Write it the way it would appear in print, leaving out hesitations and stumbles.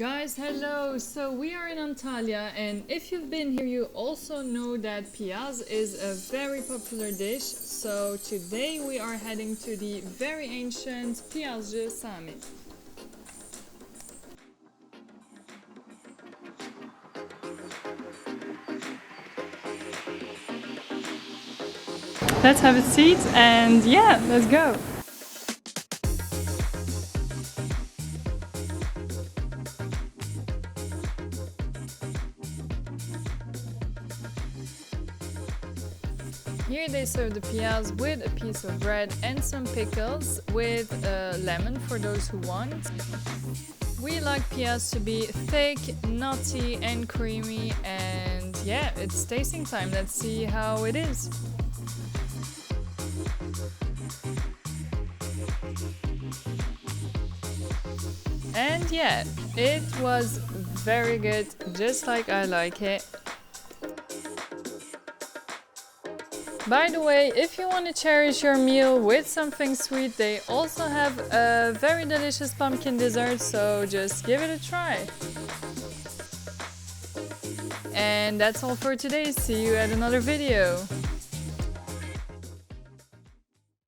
Guys, hello! So we are in Antalya, and if you've been here you also know that Piyaz is a very popular dish. So today we are heading to the very ancient Piyazci Sami. Let's have a seat and yeah, let's go! Here they serve the piyaz with a piece of bread and some pickles with lemon for those who want. We like piyaz to be thick, nutty and creamy, and yeah, it's tasting time. Let's see how it is. And yeah, it was very good, just like I like it. By the way, if you want to cherish your meal with something sweet, they also have a very delicious pumpkin dessert, so just give it a try. And that's all for today. See you at another video.